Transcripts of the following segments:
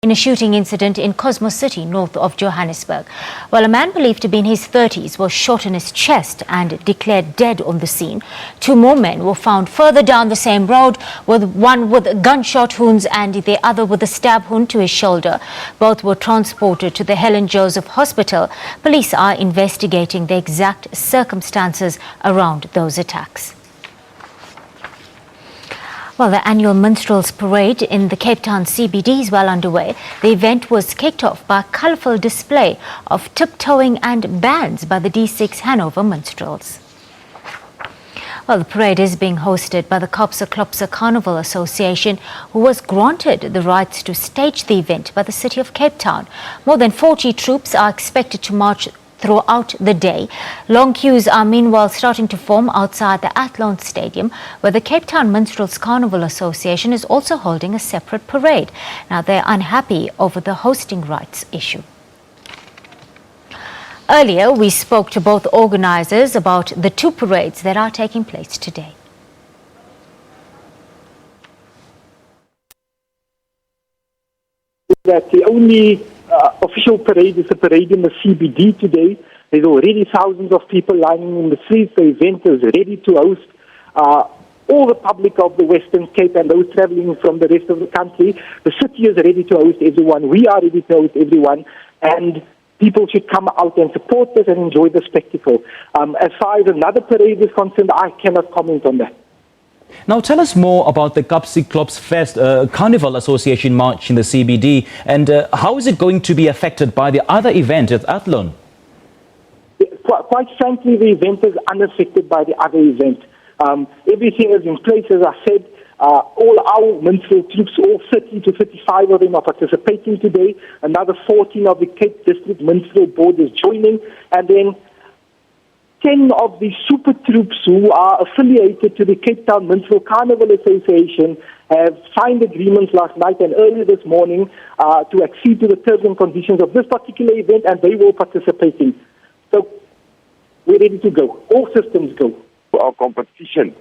in a shooting incident in Cosmos City, north of Johannesburg. Well, a man believed to be in his 30s was shot in his chest and declared dead on the scene. Two more men were found further down the same road, with one with gunshot wounds and the other with a stab wound to his shoulder. Both were transported to the Helen Joseph Hospital. Police are investigating the exact circumstances around those attacks. Well, the annual Minstrels Parade in the Cape Town CBD is well underway. The event was kicked off by a colourful display of tiptoeing and bands by the D6 Hanover Minstrels. Well, the parade is being hosted by the Cape Carnival Association, who was granted the rights to stage the event by the city of Cape Town. More than 40 troops are expected to march throughout the day. Long queues are meanwhile starting to form outside the Athlone Stadium, where the Cape Town Minstrels Carnival Association is also holding a separate parade. Now, they're unhappy over the hosting rights issue. Earlier, we spoke to both organisers about the two parades that are taking place today. That the only official parade is a parade in the CBD today. There's already thousands of people lining in the streets. The event is ready to host all the public of the Western Cape and those travelling from the rest of the country. The city is ready to host everyone. We are ready to host everyone. And people should come out and support this and enjoy the spectacle. As far as another parade is concerned, I cannot comment on that. Now tell us more about the Cape Carnival Association March in the CBD, and how is it going to be affected by the other event at Athlone? Quite frankly, the event is unaffected by the other event. Everything is in place, as I said. All our minstrel troops, all 30 to 35 of them are participating today. Another 14 of the Cape District Minstrel Board is joining, and then 10 of the super troops who are affiliated to the Cape Town Minstrel Carnival Association have signed agreements last night and early this morning to accede to the terms and conditions of this particular event, and they will participate in. So we're ready to go. All systems go. Our competition,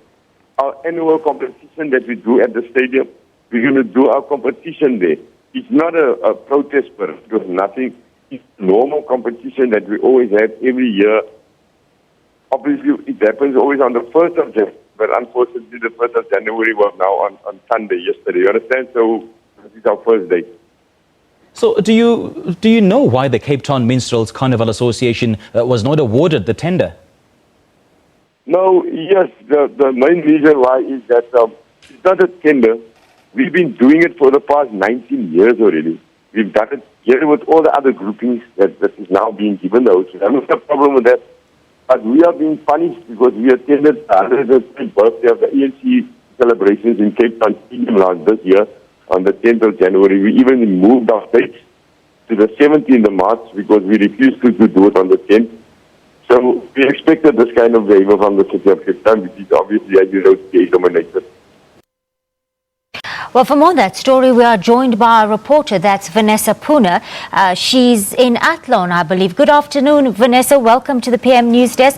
our annual competition that we do at the stadium, we're going to do our competition there. It's not a protest parade. It was nothing. It's normal competition that we always have every year. Obviously, it happens always on the 1st of January, but unfortunately, the 1st of January was now on Sunday, yesterday. You understand? So, this is our first day. So, do you know why the Cape Town Minstrels Carnival Association was not awarded the tender? No, yes, the main reason why is that it's not a tender. We've been doing it for the past 19 years already. We've done it here with all the other groupings that is now being given those. I have no problem with that. But we are being punished because we attended the 100th birthday of the ANC celebrations in Cape Town CBD this year on the 10th of January. We even moved our dates to the 17th of March because we refused to do it on the 10th. So we expected this kind of behavior from the city of Cape Town, which is obviously, as you know, state-dominated. Well, for more on that story, we are joined by a reporter, that's Vanessa Puna. She's in Athlone, I believe. Good afternoon, Vanessa. Welcome to the PM News Desk.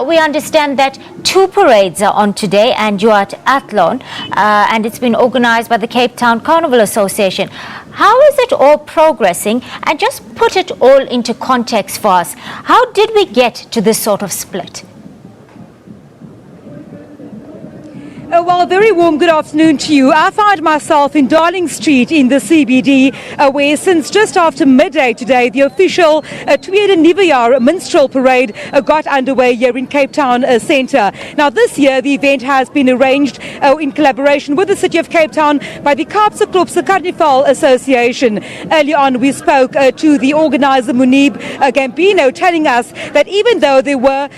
We understand that two parades are on today and you're at Athlone, and it's been organised by the Cape Town Carnival Association. How is it all progressing? And just put it all into context for us. How did we get to this sort of split? Well, a very warm good afternoon to you. I find myself in Darling Street in the CBD, where since just after midday today, the official Tweede Nuwejaar Minstrel Parade got underway here in Cape Town Centre. Now, this year, the event has been arranged in collaboration with the City of Cape Town by the Cape Carnival Association. Earlier on, we spoke to the organiser, Munib Gambino, telling us that even though there were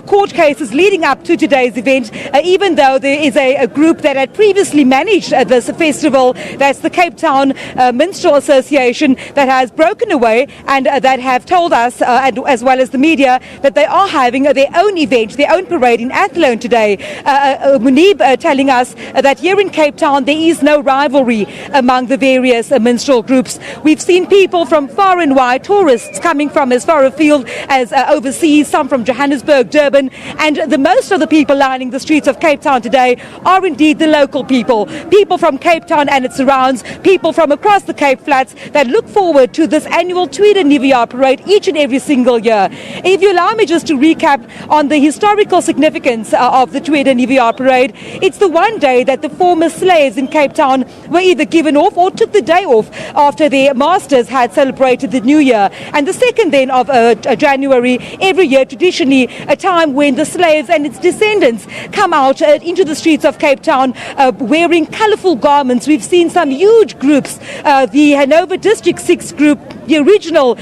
court cases leading up to today's event, even though there is a group that had previously managed this festival, that's the Cape Town Minstrel Association, that has broken away and that have told us, and as well as the media, that they are having their own event, their own parade in Athlone today. Munib telling us that here in Cape Town there is no rivalry among the various minstrel groups. We've seen people from far and wide, tourists coming from as far afield as overseas, some from Johannesburg, Durban, and the most of the people lining the streets of Cape Town today are indeed the local people. People from Cape Town and its surrounds, people from across the Cape Flats that look forward to this annual Tweede Nuwejaar parade each and every single year. If you allow me just to recap on the historical significance of the Tweede Nuwejaar parade, it's the one day that the former slaves in Cape Town were either given off or took the day off after their masters had celebrated the New Year. And the second then of January, every year traditionally a time when the slaves and its descendants come out into the streets of Cape Town wearing colourful garments. We've seen some huge groups, the Hanover District 6 group, the original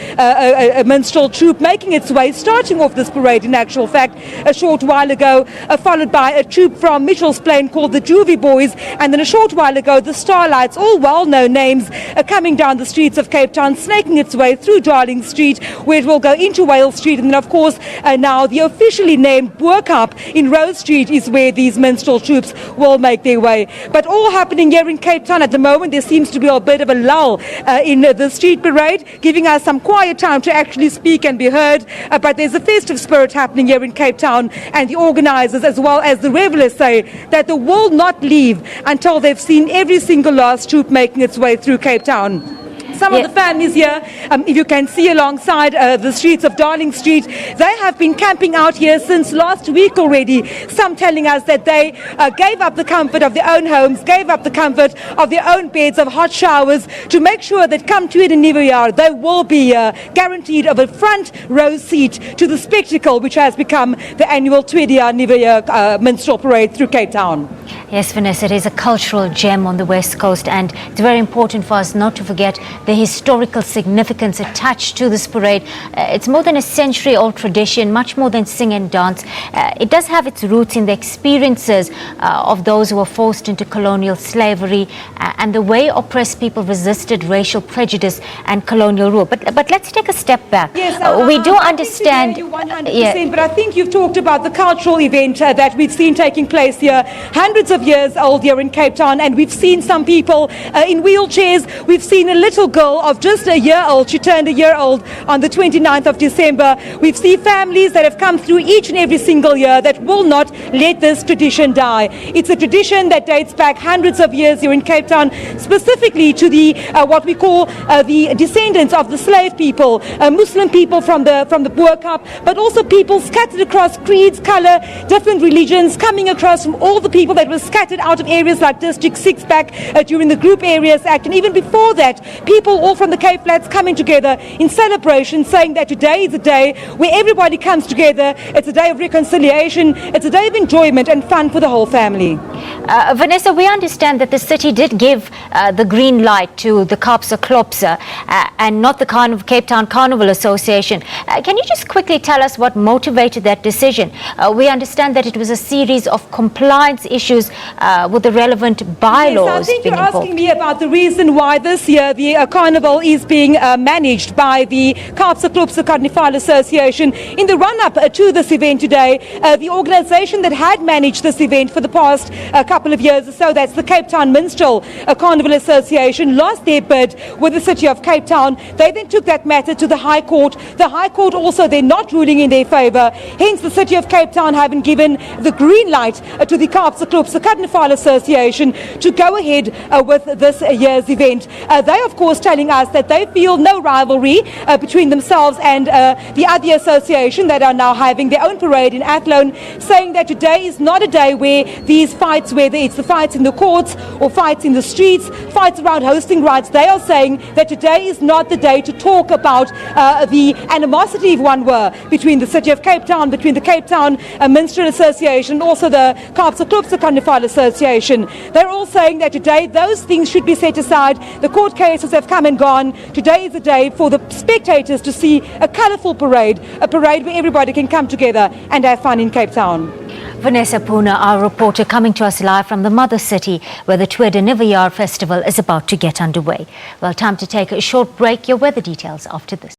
minstrel troupe making its way, starting off this parade in actual fact a short while ago, followed by a troupe from Mitchell's Plain called the Juvie Boys, and then a short while ago the Starlights, all well-known names, coming down the streets of Cape Town, snaking its way through Darling Street, where it will go into Wales Street, and then of course now the officially named Boerkamp in Rose Street is where these minstrel troupes will make their way. But all happening here in Cape Town at the moment. There seems to be a bit of a lull in the street parade, giving us some quiet time to actually speak and be heard. But there's a festive spirit happening here in Cape Town, and the organisers as well as the revellers say that they will not leave until they've seen every single last troop making its way through Cape Town. Some of the families here, if you can see alongside the streets of Darling Street, they have been camping out here since last week already. Some telling us that they gave up the comfort of their own homes, gave up the comfort of their own beds, of hot showers, to make sure that come Tweede Nuwejaar, they will be guaranteed of a front row seat to the spectacle which has become the annual Tweede Nuwejaar minstrel parade through Cape Town. Yes, Vanessa, it is a cultural gem on the West Coast, and it's very important for us not to forget the historical significance attached to this parade. It's more than a century-old tradition, much more than sing and dance. It does have its roots in the experiences of those who were forced into colonial slavery and the way oppressed people resisted racial prejudice and colonial rule. But let's take a step back. Yes, we do understand. You 100%, but I think you've talked about the cultural event that we've seen taking place here, hundreds of years old here in Cape Town, and we've seen some people in wheelchairs. We've seen a little girl of just a year old. She turned a year old on the 29th of December. We've seen families that have come through each and every single year that will not let this tradition die. It's a tradition that dates back hundreds of years here in Cape Town, specifically to the what we call the descendants of the slave people, Muslim people from the Boerkamp, but also people scattered across creeds, colour, different religions, coming across from all the people that were scattered out of areas like District 6 back during the Group Areas Act, and even before that, people all from the Cape Flats coming together in celebration, saying that today is a day where everybody comes together. It's a day of reconciliation. It's a day of enjoyment and fun for the whole family. Vanessa, we understand that the city did give the green light to the Kaapse Klopse and not the Cape Town Carnival Association. Can you just quickly tell us what motivated that decision? We understand that it was a series of compliance issues with the relevant bylaws. Yes, I think you're asking me about the reason why this year the carnival is being managed by the Kaapse Klopse Carnival Association. In the run-up to this event today, the organisation that had managed this event for the past couple of years or so, that's the Cape Town Minstrel Carnival Association, lost their bid with the city of Cape Town. They then took that matter to the High Court. The High Court also then not ruling in their favour. Hence the city of Cape Town having given the green light to the Kaapse Klopse Carnival Association to go ahead with this year's event. They of course telling us that they feel no rivalry between themselves and the other association that are now having their own parade in Athlone, saying that today is not a day where these fights, whether it's the fights in the courts or fights in the streets, fights around hosting rights, they are saying that today is not the day to talk about the animosity, if one were, between the city of Cape Town, between the Cape Town Minstrel Association, also the Kaapse Klopse Carnival Association. They're all saying that today those things should be set aside. The court cases have come and gone. Today is a day for the spectators to see a colourful parade, a parade where everybody can come together and have fun in Cape Town. Vanessa Puna, our reporter, coming to us live from the mother city where the Tweede Nuwejaar festival is about to get underway. Well, time to take a short break. Your weather details after this.